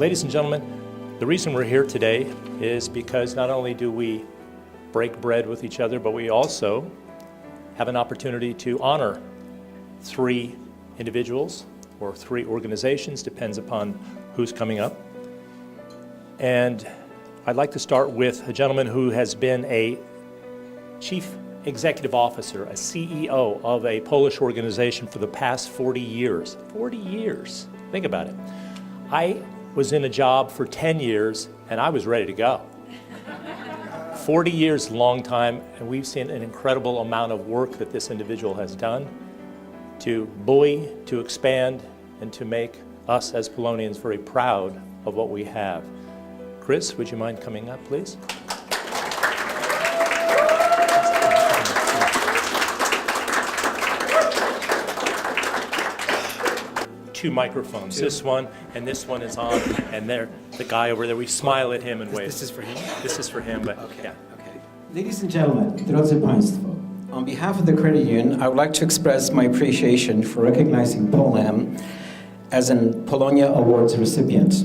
Ladies and gentlemen, the reason we're here today is because not only do we break bread with each other, but we also have an opportunity to honor 3 individuals or 3 organizations, depends upon who's coming up. And I'd like to start with a gentleman who has been a chief executive officer, a CEO of a Polish organization for the past 40 years. 40 years. Think about it. I was in a job for 10 years and I was ready to go. 40 years, long time, and we've seen an incredible amount of work that this individual has done to buoy, to expand, and to make us as Polonians very proud of what we have. Chris, would you mind coming up, please? 2 microphones. This one and this one is on, and there, the guy over there, we smile at him and wave. This is for him? This is for him, but okay. Yeah. Okay. Ladies and gentlemen, drodzy Państwo, on behalf of the credit union, I would like to express my appreciation for recognizing Poland as an Polonia Awards recipient.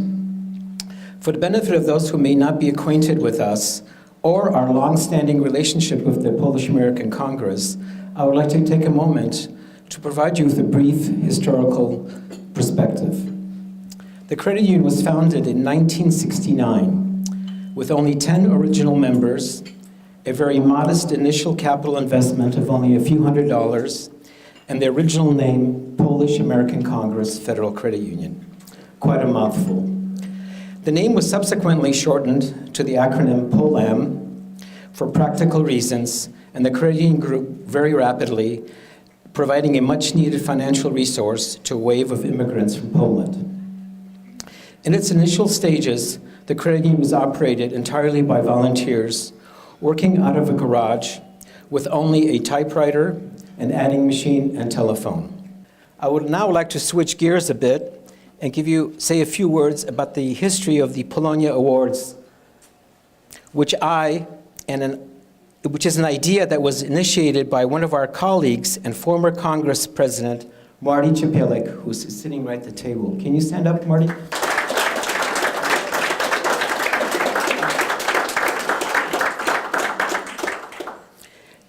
For the benefit of those who may not be acquainted with us or our long-standing relationship with the Polish-American Congress, I would like to take a moment to provide you with a brief historical perspective. The credit union was founded in 1969 with only 10 original members, a very modest initial capital investment of only a few $100s, and the original name, Polish-American Congress Federal Credit Union. Quite a mouthful. The name was subsequently shortened to the acronym POLAM for practical reasons, and the credit union grew very rapidly, providing a much-needed financial resource to a wave of immigrants from Poland. In its initial stages, the credit union was operated entirely by volunteers working out of a garage with only a typewriter, an adding machine, and telephone. I would now like to switch gears a bit and say a few words about the history of the Polonia Awards, which is an idea that was initiated by one of our colleagues and former Congress President, Marty Ciepielek, who's sitting right at the table. Can you stand up, Marty?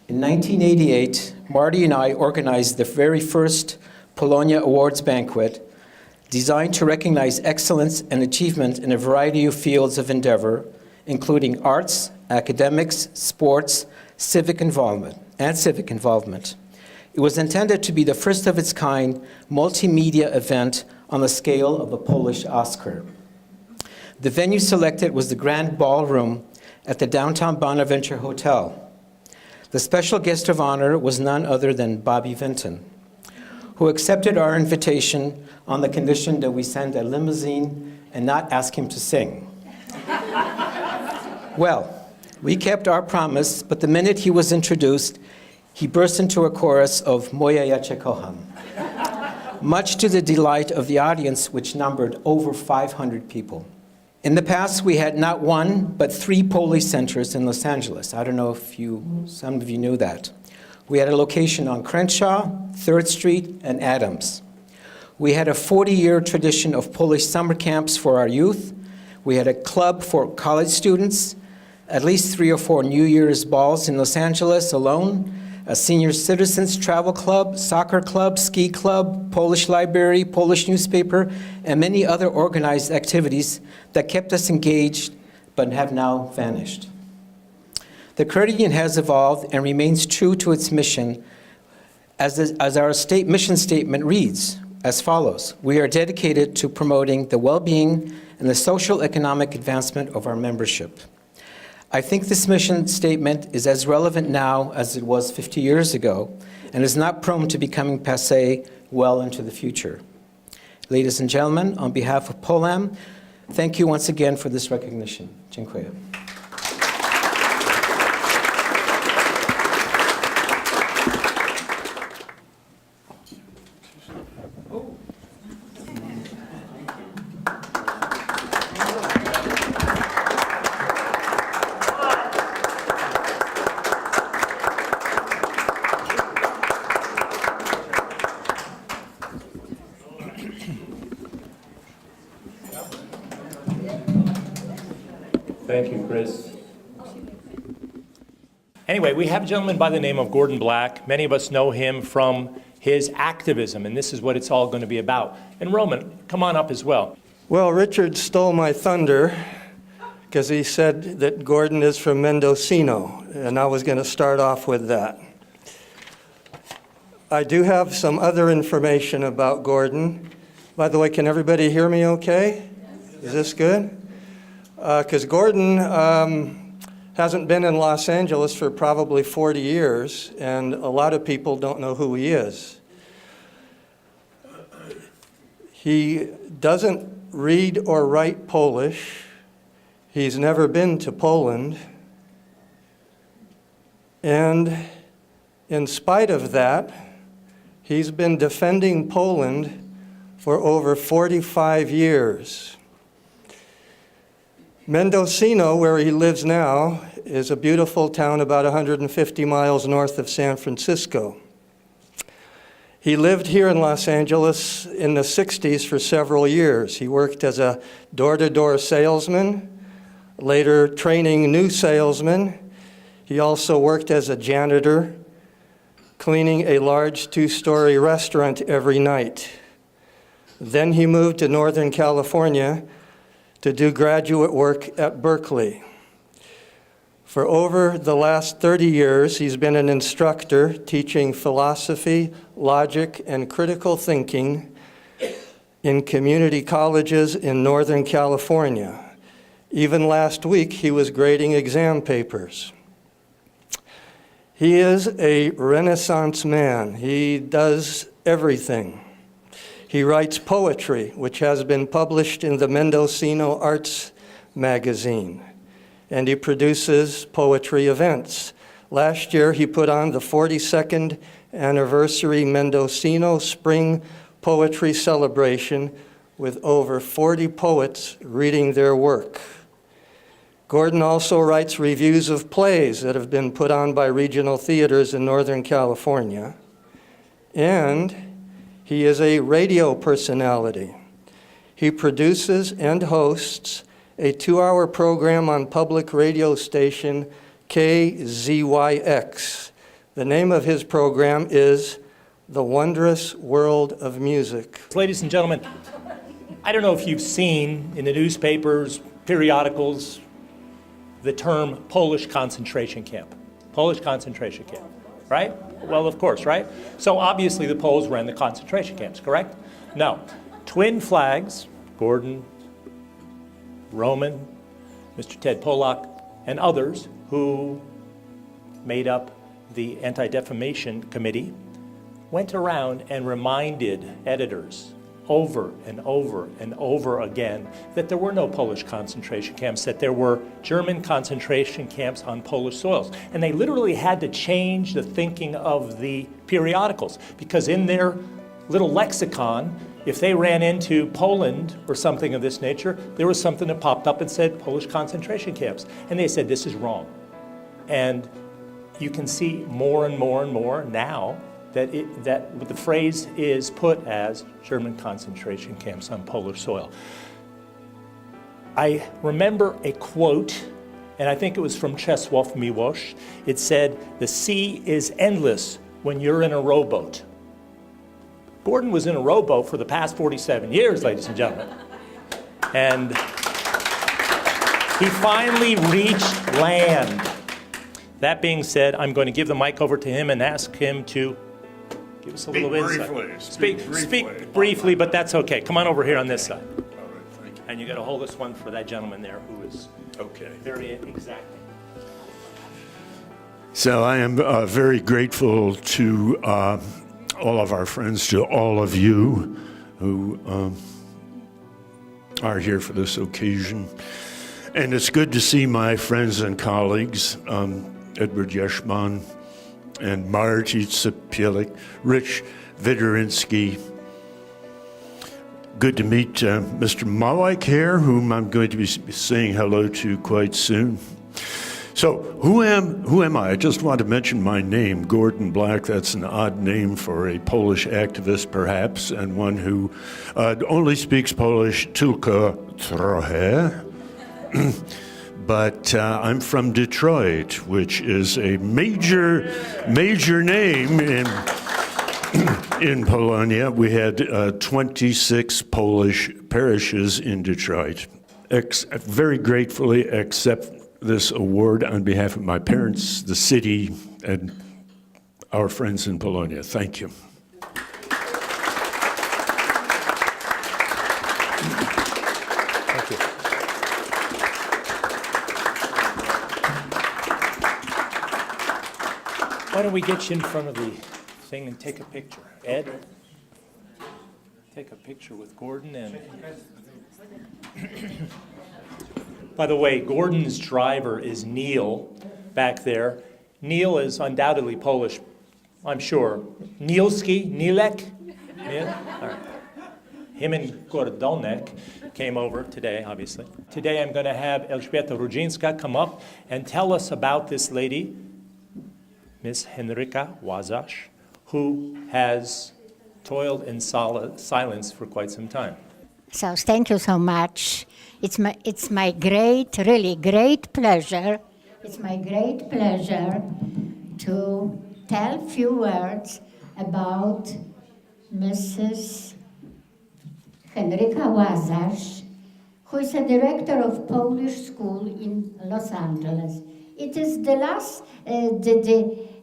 In 1988, Marty and I organized the very first Polonia Awards banquet, designed to recognize excellence and achievement in a variety of fields of endeavor, including arts, academics, sports, civic involvement. It was intended to be the first of its kind multimedia event on the scale of a Polish Oscar. The venue selected was the Grand Ballroom at the downtown Bonaventure Hotel. The special guest of honor was none other than Bobby Vinton, who accepted our invitation on the condition that we send a limousine and not ask him to sing. Well, we kept our promise, but the minute he was introduced, he burst into a chorus of Moja ja cię kocham, much to the delight of the audience, which numbered over 500 people. In the past, we had not 1, but 3 Polish centers in Los Angeles. I don't know if some of you knew that. We had a location on Crenshaw, 3rd Street, and Adams. We had a 40-year tradition of Polish summer camps for our youth. We had a club for college students, at least 3 or 4 New Year's balls in Los Angeles alone, a senior citizens travel club, soccer club, ski club, Polish library, Polish newspaper, and many other organized activities that kept us engaged but have now vanished. The credit union has evolved and remains true to its mission, as our mission statement reads as follows: we are dedicated to promoting the well-being and the social economic advancement of our membership. I think this mission statement is as relevant now as it was 50 years ago and is not prone to becoming passé well into the future. Ladies and gentlemen, on behalf of POLAM, thank you once again for this recognition. Dziękuję. Thank you, Chris. Anyway, we have a gentleman by the name of Gordon Black. Many of us know him from his activism, and this is what it's all going to be about. And Roman, come on up as well. Well, Richard stole my thunder because he said that Gordon is from Mendocino, and I was going to start off with that. I do have some other information about Gordon. By the way, can everybody hear me okay? Is this good? Because Gordon hasn't been in Los Angeles for probably 40 years, and a lot of people don't know who he is. He doesn't read or write Polish. He's never been to Poland. And in spite of that, he's been defending Poland for over 45 years. Mendocino, where he lives now, is a beautiful town about 150 miles north of San Francisco. He lived here in Los Angeles in the 60s for several years. He worked as a door-to-door salesman, later training new salesmen. He also worked as a janitor, cleaning a large two-story restaurant every night. Then he moved to Northern California to do graduate work at Berkeley. For over the last 30 years, he's been an instructor teaching philosophy, logic, and critical thinking in community colleges in Northern California. Even last week, he was grading exam papers. He is a Renaissance man. He does everything. He writes poetry, which has been published in the Mendocino Arts magazine, and he produces poetry events. Last year, he put on the 42nd anniversary Mendocino Spring Poetry Celebration with over 40 poets reading their work. Gordon also writes reviews of plays that have been put on by regional theaters in Northern California, and he is a radio personality. He produces and hosts a 2-hour program on public radio station KZYX. The name of his program is The Wondrous World of Music. Ladies and gentlemen, I don't know if you've seen in the newspapers, periodicals, the term Polish concentration camp. Polish concentration camp, right? Well, of course, right? So obviously the Poles ran the concentration camps, correct? No. Twin flags, Gordon, Roman, Mr. Ted Polak, and others who made up the Anti-Defamation Committee, went around and reminded editors over and over and over again that there were no Polish concentration camps, that there were German concentration camps on Polish soils. And they literally had to change the thinking of the periodicals, because in their little lexicon, if they ran into Poland or something of this nature, there was something that popped up and said Polish concentration camps. And they said, this is wrong. And you can see more and more and more now that the phrase is put as German concentration camps on Polish soil. I remember a quote, and I think it was from Czesław Miłosz. It said, "The sea is endless when you're in a rowboat." Gordon was in a rowboat for the past 47 years, ladies and gentlemen. And he finally reached land. That being said, I'm going to give the mic over to him and ask him to give us a little insight. Speak briefly, but that's okay. Come on over here on this side. All right, thank you. And you got to hold this one for that gentleman there who is Okay. very exacting. So I am very grateful to all of our friends, to all of you who are here for this occasion. And it's good to see my friends and colleagues, Edward Jeśman and Marty Cipielik, Rich Widorinsky. Good to meet Mr. Małek here, whom I'm going to be saying hello to quite soon. So who am I? I just want to mention my name, Gordon Black. That's an odd name for a Polish activist, perhaps, and one who only speaks Polish tylko trochę. but I'm from Detroit, which is a major name in Polonia. We had 26 Polish parishes in Detroit. Very gratefully accept this award on behalf of my parents, the city, and our friends in Polonia. Thank you. Thank you. Why don't we get you in front of the thing and take a picture? Ed, take a picture with Gordon and... By the way, Gordon's driver is Neil back there. Neil is undoubtedly Polish, I'm sure. Nielski, Nilek? Neil? All right. Him and Gordonek came over today, obviously. Today I'm going to have Elżbieta Rudzinska come up and tell us about this lady, Miss Henryka Łazarz, who has toiled in silence for quite some time. So thank you so much. It's my great, really great pleasure. It's my great pleasure to tell a few words about Mrs. Henryka Łazarz, who is a director of Polish school in Los Angeles. It is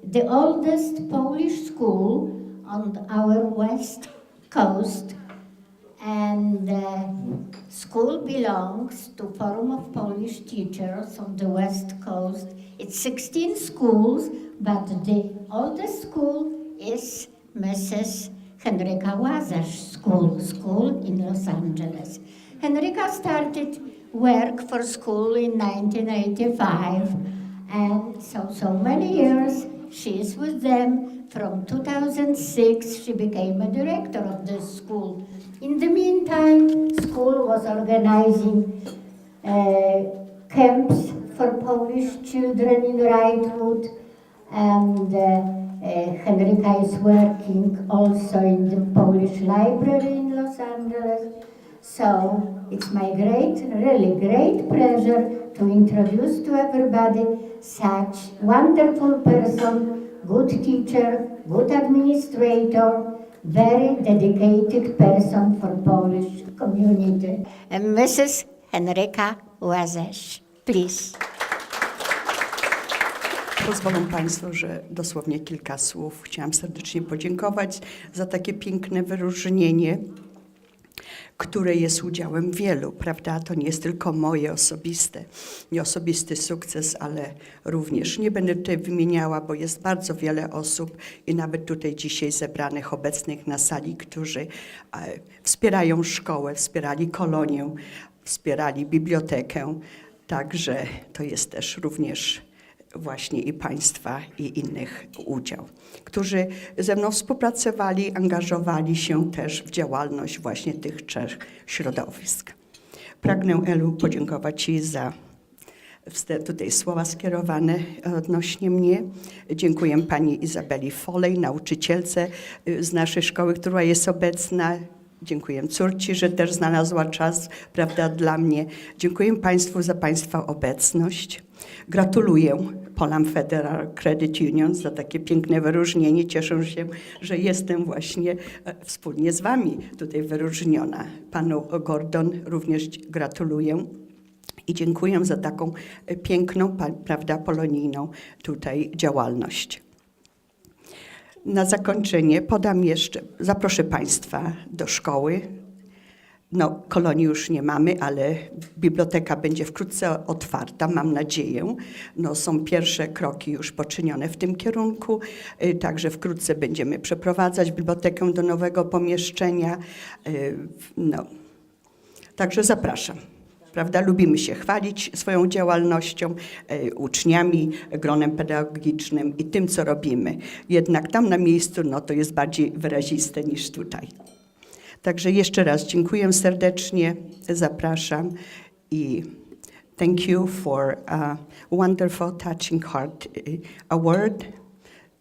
the oldest Polish school on our west coast, and school belongs to Forum of Polish Teachers on the west coast. It's 16 schools, but the oldest school is Mrs. Henryka Łazarz school in Los Angeles. Henryka started work for school in 1985, and so many years she is with them. From 2006, she became a director of this school. In the meantime, school was organizing camps for Polish children in Wrightwood, and Henryka is working also in the Polish library in Los Angeles. So it's my really great pleasure to introduce to everybody such wonderful person, good teacher, good administrator, very dedicated person for Polish community. And Mrs. Henryka Łazarz, please. Pozwolą Państwo, że dosłownie kilka słów. Chciałam serdecznie podziękować za takie piękne wyróżnienie, które jest udziałem wielu, prawda? To nie jest tylko moje osobisty sukces, ale również nie będę tutaj wymieniała, bo jest bardzo wiele osób i nawet tutaj dzisiaj zebranych, obecnych na sali, którzy wspierają szkołę, wspierali kolonię, wspierali bibliotekę. Także to jest też również właśnie i Państwa, i innych udział, którzy ze mną współpracowali, angażowali się też w działalność właśnie tych trzech środowisk. Pragnę, Elu, podziękować Ci za tutaj słowa skierowane odnośnie mnie. Dziękuję Pani Izabeli Folej, nauczycielce z naszej szkoły, która jest obecna. Dziękuję córci, że też znalazła czas, prawda, dla mnie. Dziękuję Państwu za Państwa obecność. Gratuluję Poland Federal Credit Union za takie piękne wyróżnienie. Cieszę się, że jestem właśnie wspólnie z Wami tutaj wyróżniona. Panu Gordon również gratuluję i dziękuję za taką piękną, prawda, polonijną tutaj działalność. Na zakończenie zaproszę Państwa do szkoły. No, kolonii już nie mamy, ale biblioteka będzie wkrótce otwarta, mam nadzieję. No, są pierwsze kroki już poczynione w tym kierunku, także wkrótce będziemy przeprowadzać bibliotekę do nowego pomieszczenia. No, także zapraszam. Prawda? Lubimy się chwalić swoją działalnością, uczniami, gronem pedagogicznym i tym, co robimy. Jednak tam na miejscu no, to jest bardziej wyraziste niż tutaj. Także jeszcze raz dziękuję serdecznie, zapraszam i thank you for a wonderful, touching heart award.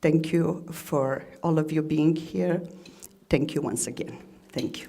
Thank you for all of you being here. Thank you once again. Thank you.